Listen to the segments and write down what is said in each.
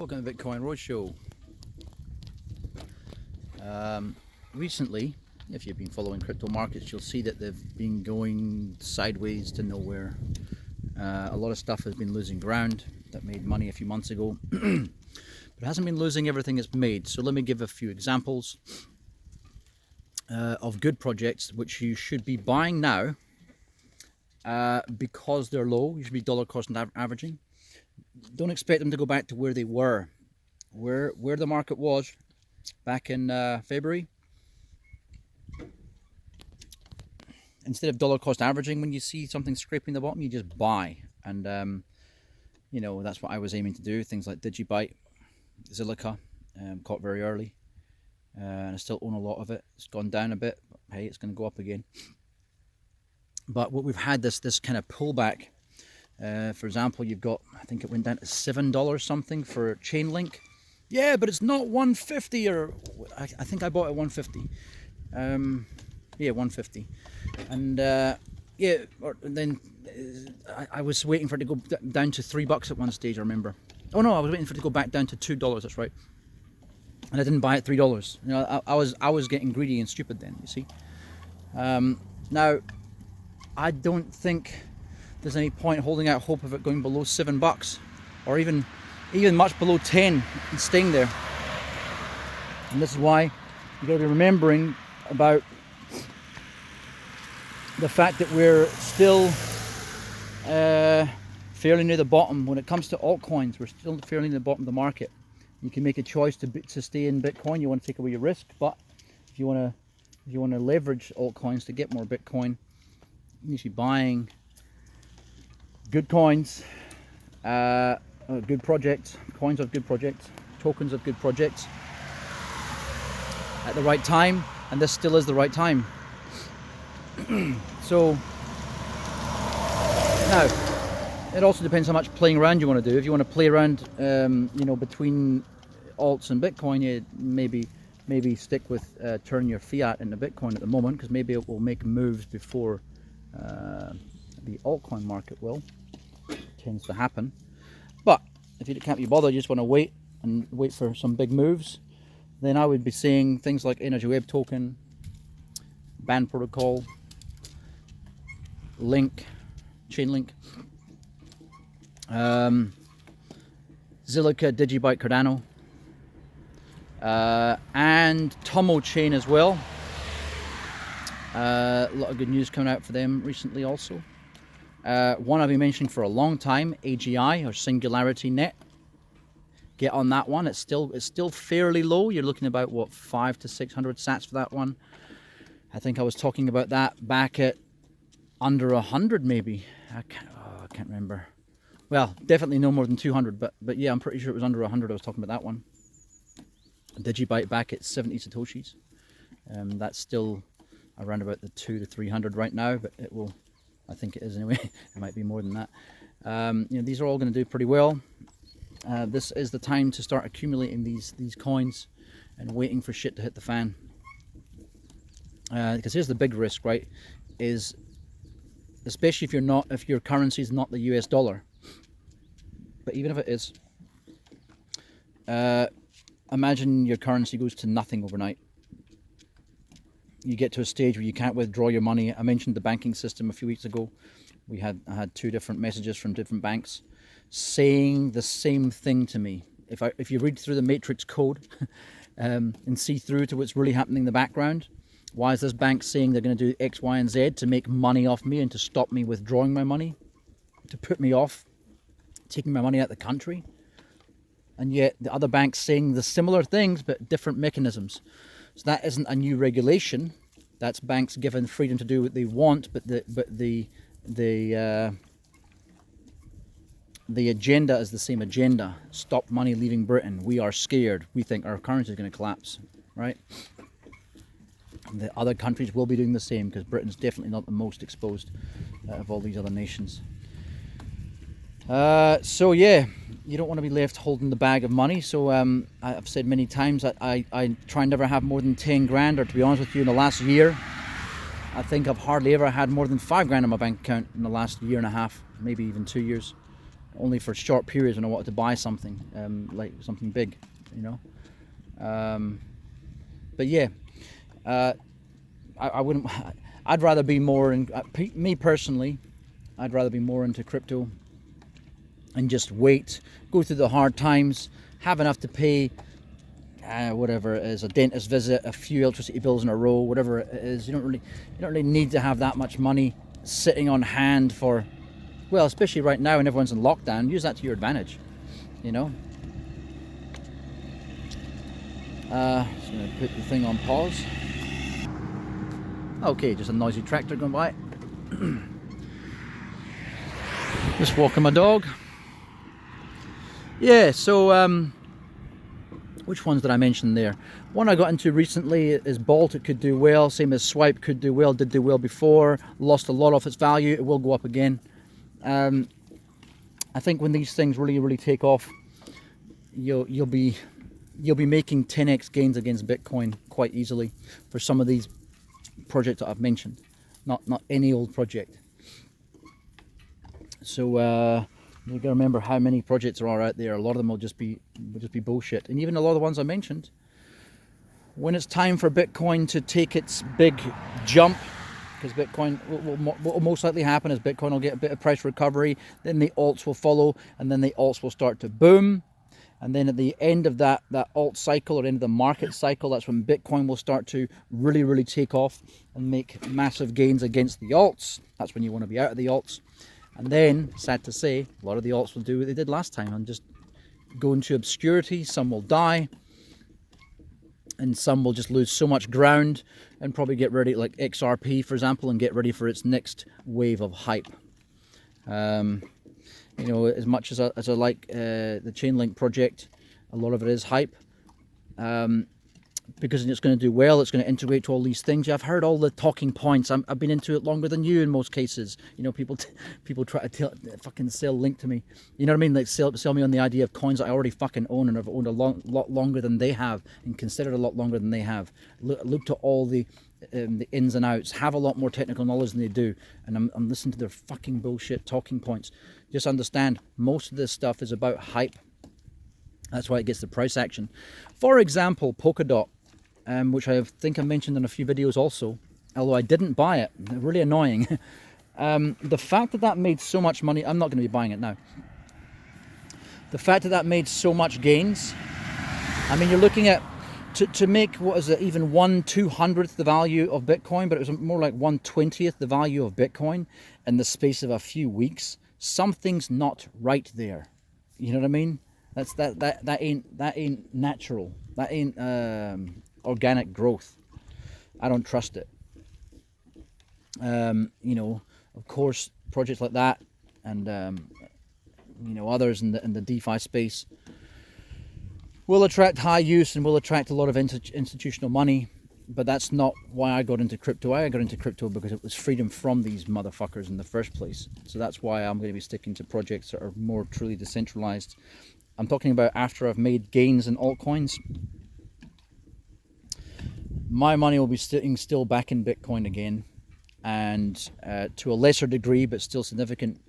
Welcome to Bitcoin Roadshow. Recently, if you've been following crypto markets, you'll see that they've been going sideways to nowhere. A lot of stuff has been losing ground that made money a few months ago, but it hasn't been losing everything it's made. So let me give a few examples of good projects which you should be buying now because they're low. You should be dollar cost averaging. Don't expect them to go back to where they were, where the market was back in February. Instead of dollar cost averaging, when you see something scraping the bottom, you just buy. And you know, that's what I was aiming to do. Things like DGB, ZIL, caught very early, and I still own a lot of it. It's gone down a bit, but hey, it's going to go up again. But what we've had this kind of pullback. For example, you've got, I think it went down to $7 something for Chainlink. Yeah, but it's not 150, or I think I bought it 150. Yeah, 150. And yeah, then I was waiting for it to go down to $3 at one stage, I remember. Oh no, I was waiting for it to go back down to $2, that's right. And I didn't buy it $3. You know, I was getting greedy and stupid then, you see. Now, I don't think there's any point holding out hope of it going below $7, or even much below 10 and staying there. And this is why you got to be remembering about the fact that we're still fairly near the bottom. When it comes to altcoins, we're still fairly near the bottom of the market. You can make a choice to stay in Bitcoin. You want to take away your risk, but if you want to leverage altcoins to get more Bitcoin, you should be buying good coins, good projects, coins of good projects, tokens of good projects at the right time, and this still is the right time. So now it also depends how much playing around you want to do. If you want to play around, you know, between alts and Bitcoin, you maybe stick with turn your fiat into Bitcoin at the moment, because maybe it will make moves before the altcoin market will. Tends to happen. But if you can't be bothered, you just want to wait for some big moves, then I would be seeing things like Energy Web Token, Band Protocol, Link, Chainlink, Zilica, DigiByte, Cardano, and Tomo Chain as well. A lot of good news coming out for them recently also. One I've been mentioning for a long time, AGI or Singularity Net. Get on that one. It's still fairly low. You're looking about what, 500 to 600 sats for that one. I think I was talking about that back at under 100 maybe. I can't remember. Well, definitely no more than 200, but yeah, I'm pretty sure it was under 100. I was talking about that one. DigiByte back at 70 satoshis. That's still around about the 200 to 300 right now, but it will. I think it is anyway. It might be more than that. You know, these are all going to do pretty well. This is the time to start accumulating these coins and waiting for shit to hit the fan. Because here's the big risk, right? Is especially if your currency is not the US dollar. But even if it is, imagine your currency goes to nothing overnight. You get to a stage where you can't withdraw your money. I mentioned the banking system a few weeks ago. I had two different messages from different banks saying the same thing to me. If you read through the matrix code and see through to what's really happening in the background, why is this bank saying they're going to do X, Y, and Z to make money off me and to stop me withdrawing my money, to put me off taking my money out of the country? And yet the other bank's saying the similar things but different mechanisms. So that isn't a new regulation. That's banks given freedom to do what they want, but the agenda is the same agenda. Stop money leaving Britain. We are scared. We think our currency is going to collapse, right? The other countries will be doing the same, because Britain's definitely not the most exposed of all these other nations. So yeah, you don't want to be left holding the bag of money. So I've said many times that I try and never have more than 10 grand, or to be honest with you, in the last year, I think I've hardly ever had more than 5 grand in my bank account in the last year and a half, maybe even 2 years. only for short periods when I wanted to buy something, like something big, you know. But yeah, I wouldn't. I'd rather be more in me personally. I'd rather be more into crypto and just wait, go through the hard times, have enough to pay. Whatever it is, a dentist visit, a few electricity bills in a row, whatever it is. You don't really need to have that much money sitting on hand for, well, especially right now when everyone's in lockdown. Use that to your advantage, you know. Just gonna put the thing on pause. Okay, just a noisy tractor going by. Just walking my dog. Yeah, so which ones did I mention there? One I got into recently is Bolt. It could do well, same as Swipe could do well, did do well before, lost a lot of its value, it will go up again. I think when these things really take off, you'll be making 10x gains against Bitcoin quite easily for some of these projects that I've mentioned. Not any old project. So you got to remember how many projects there are out there. A lot of them will just be bullshit. And even a lot of the ones I mentioned, when it's time for Bitcoin to take its big jump, because Bitcoin, what will most likely happen is Bitcoin will get a bit of price recovery, then the alts will follow, and then the alts will start to boom. And then at the end of that alt cycle, or end of the market cycle, that's when Bitcoin will start to really take off and make massive gains against the alts. That's when you want to be out of the alts. And then, sad to say, a lot of the alts will do what they did last time and just go into obscurity. Some will die, and some will just lose so much ground and probably get ready, like XRP, for example, and get ready for its next wave of hype. You know, as much as I like the Chainlink project, a lot of it is hype. Because it's going to do well, it's going to integrate to all these things. I've heard all the talking points. I've been into it longer than you in most cases. You know, people try to fucking sell Link to me. You know what I mean? Like sell me on the idea of coins that I already fucking own and have owned a lot longer than they have, and considered a lot longer than they have. Looked at all the ins and outs. Have a lot more technical knowledge than they do, and I'm listening to their fucking bullshit talking points. Just understand, most of this stuff is about hype. That's why it gets the price action. For example, Polkadot. Which I think I mentioned in a few videos also, although I didn't buy it. Really annoying. The fact that made so much money, I'm not going to be buying it now. The fact that made so much gains, I mean, you're looking at, to make, what is it, even 1/200th the value of Bitcoin, but it was more like 1/20th the value of Bitcoin in the space of a few weeks. Something's not right there. You know what I mean? That ain't natural. That ain't organic growth. I don't trust it. You know, of course, projects like that and you know, others in the DeFi space will attract high use and will attract a lot of institutional money, but that's not why I got into crypto. I got into crypto because it was freedom from these motherfuckers in the first place. So that's why I'm going to be sticking to projects that are more truly decentralized. I'm talking about after I've made gains in altcoins. My money will be sitting still back in Bitcoin again, and to a lesser degree, but still significant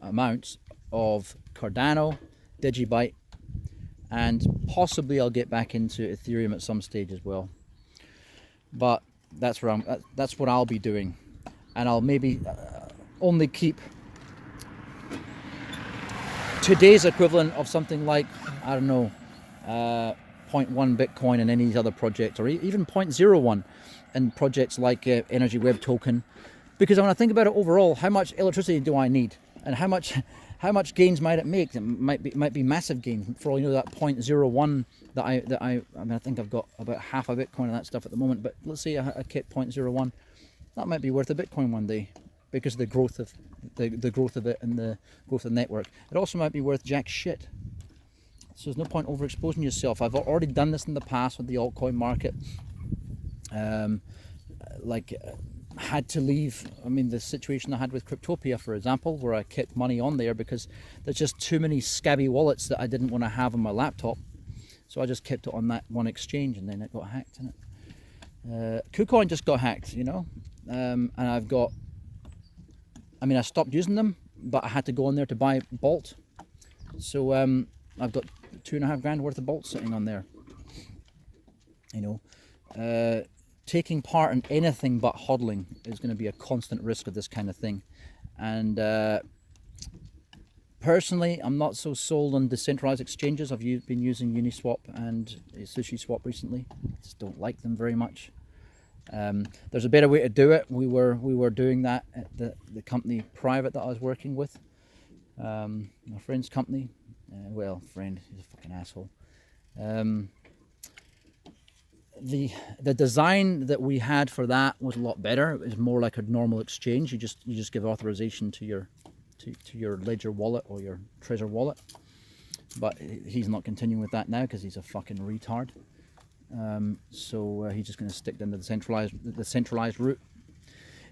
amounts of Cardano, DigiByte, and possibly I'll get back into Ethereum at some stage as well. But that's what I'll be doing, and I'll maybe only keep today's equivalent of something like, I don't know, 0.1 Bitcoin in any other project, or even 0.01 in projects like Energy Web Token, because when I think about it overall, how much electricity do I need, and how much gains might it make? It might be massive gains. For all you know, that 0.01 that I mean, I think I've got about half a Bitcoin and that stuff at the moment, but let's say I kept 0.01, that might be worth a Bitcoin one day, because of the growth of the growth of it and the growth of the network. It also might be worth jack shit. So there's no point overexposing yourself. I've already done this in the past with the altcoin market. Had to leave. I mean, the situation I had with Cryptopia, for example, where I kept money on there because there's just too many scabby wallets that I didn't want to have on my laptop. So I just kept it on that one exchange, and then it got hacked, innit? KuCoin just got hacked, you know? And I stopped using them, but I had to go on there to buy Bolt. So I've got 2.5 grand worth of bolts sitting on there. You know, taking part in anything but hodling is going to be a constant risk of this kind of thing. And personally, I'm not so sold on decentralized exchanges. I've been using Uniswap and SushiSwap recently. I just don't like them very much. There's a better way to do it. We were doing that at the company private that I was working with, my friend's company. Well, friend, he's a fucking asshole. The design that we had for that was a lot better. It was more like a normal exchange. You just give authorization to your Ledger wallet or your Trezor wallet. But he's not continuing with that now because he's a fucking retard. So he's just going to stick down to the centralized route.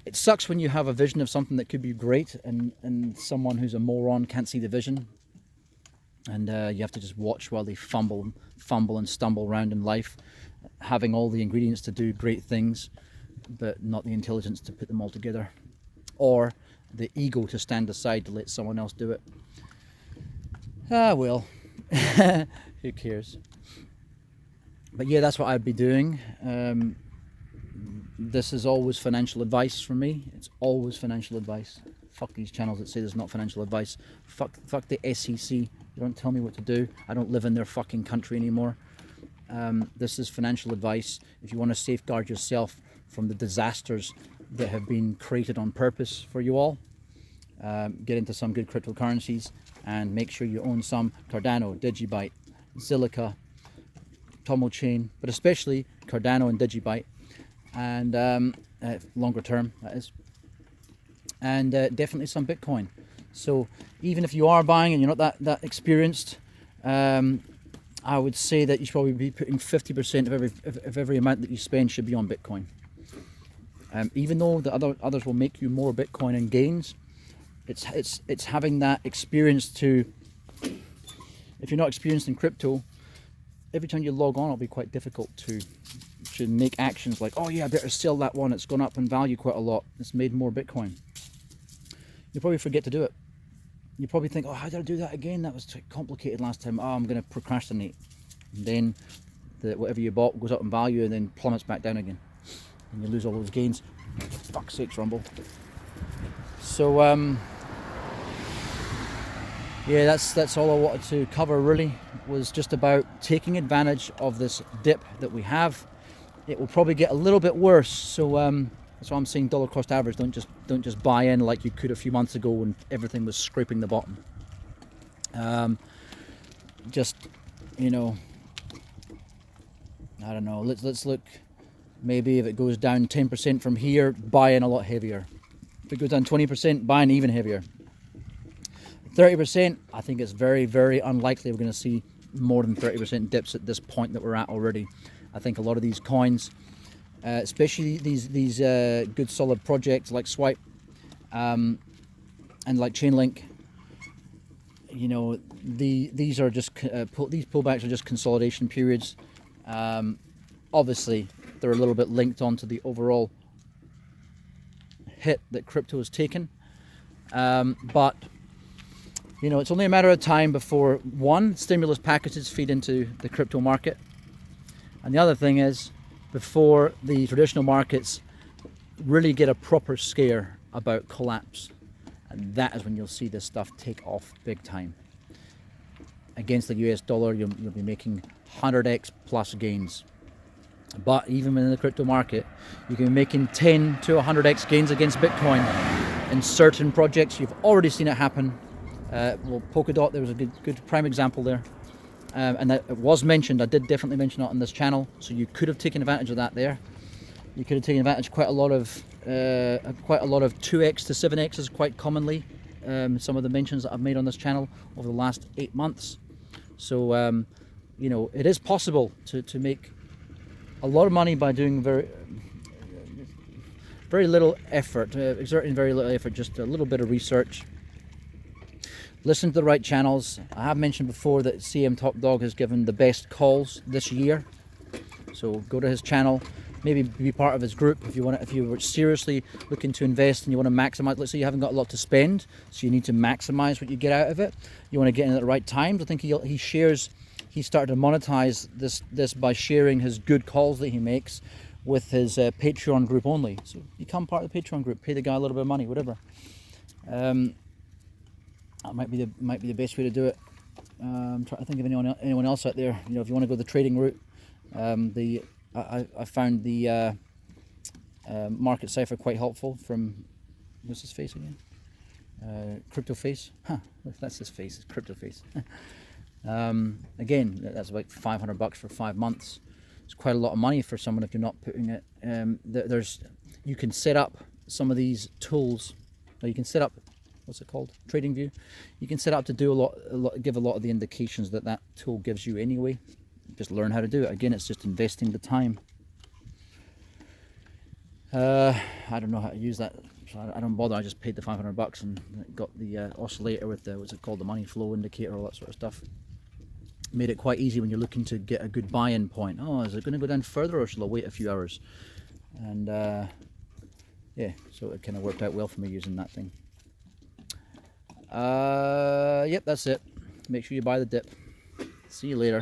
It sucks when you have a vision of something that could be great and someone who's a moron can't see the vision, and you have to just watch while they fumble and stumble around in life, having all the ingredients to do great things but not the intelligence to put them all together, or the ego to stand aside to let someone else do it. Ah well, who cares? But yeah, that's what I'd be doing. This is always financial advice from me. It's always financial advice. Fuck these channels that say there's not financial advice. Fuck the SEC. They don't tell me what to do. I don't live in their fucking country anymore. This is financial advice. If you want to safeguard yourself from the disasters that have been created on purpose for you all, get into some good cryptocurrencies and make sure you own some Cardano, DigiByte, Zilliqa, Tomo Chain, but especially Cardano and DigiByte, and longer term that is, and definitely some Bitcoin. So even if you are buying and you're not that experienced, I would say that you should probably be putting 50% of every amount that you spend should be on Bitcoin. Even though the others will make you more Bitcoin and gains, it's having that experience to. If you're not experienced in crypto, every time you log on, it'll be quite difficult to make actions like, oh yeah, I better sell that one. It's gone up in value quite a lot. It's made more Bitcoin. You'll probably forget to do it. You probably think, oh, how did I do that again? That was too complicated last time. Oh, I'm going to procrastinate. And then whatever you bought goes up in value and then plummets back down again. And you lose all those gains. Fuck's sakes, Rumble. So, yeah, that's all I wanted to cover really, was just about taking advantage of this dip that we have. It will probably get a little bit worse, so that's why I'm saying dollar cost average. Don't just buy in like you could a few months ago when everything was scraping the bottom. Just, you know, I don't know, let's look, maybe if it goes down 10% from here, buy in a lot heavier. If it goes down 20%, buy in even heavier. 30%, I think it's very, very unlikely we're going to see more than 30% dips at this point that we're at already. I think a lot of these coins, especially these good solid projects like Swipe and like Chainlink, you know, these are just these pullbacks are just consolidation periods. Obviously, they're a little bit linked onto the overall hit that crypto has taken, but you know, it's only a matter of time before, one, stimulus packages feed into the crypto market, and the other thing is before the traditional markets really get a proper scare about collapse, and that is when you'll see this stuff take off big time. Against the US dollar, you'll be making 100x plus gains. But even within the crypto market, you can be making 10 to 100x gains against Bitcoin in certain projects. You've already seen it happen. Well, Polkadot, there was a good prime example there, and that it was mentioned. I did definitely mention it on this channel, so you could have taken advantage of that there. You could have taken advantage quite a lot of 2x to 7x is quite commonly some of the mentions that I've made on this channel over the last 8 months. So you know, it is possible to make a lot of money by doing very little effort, exerting very little effort, just a little bit of research. Listen to the right channels. I have mentioned before that CM Top Dog has given the best calls this year, so go to his channel, maybe be part of his group if you want. If you were seriously looking to invest and you want to maximize, let's say you haven't got a lot to spend, so you need to maximize what you get out of it. You want to get in at the right times. I think he started to monetize this by sharing his good calls that he makes with his Patreon group only. So become part of the Patreon group, pay the guy a little bit of money, whatever. That might be the best way to do it. I'm trying to think of anyone else out there. You know, if you want to go the trading route, I found the market cipher quite helpful from, what's his face again? Cryptoface. Huh, that's his face. It's Cryptoface. Again, that's about $500 for 5 months. It's quite a lot of money for someone if you're not putting it. You can set up some of these tools. Or you can set up, what's it called? TradingView. You can set up to do give a lot of the indications that tool gives you anyway. Just learn how to do it. Again, it's just investing the time. I don't know how to use that, so I don't bother. I just paid the $500 and got the oscillator with the, what's it called, the money flow indicator, all that sort of stuff. Made it quite easy when you're looking to get a good buy-in point. Oh, is it going to go down further, or shall I wait a few hours? And yeah, so it kind of worked out well for me using that thing. Yep, that's it. Make sure you buy the dip. See you later.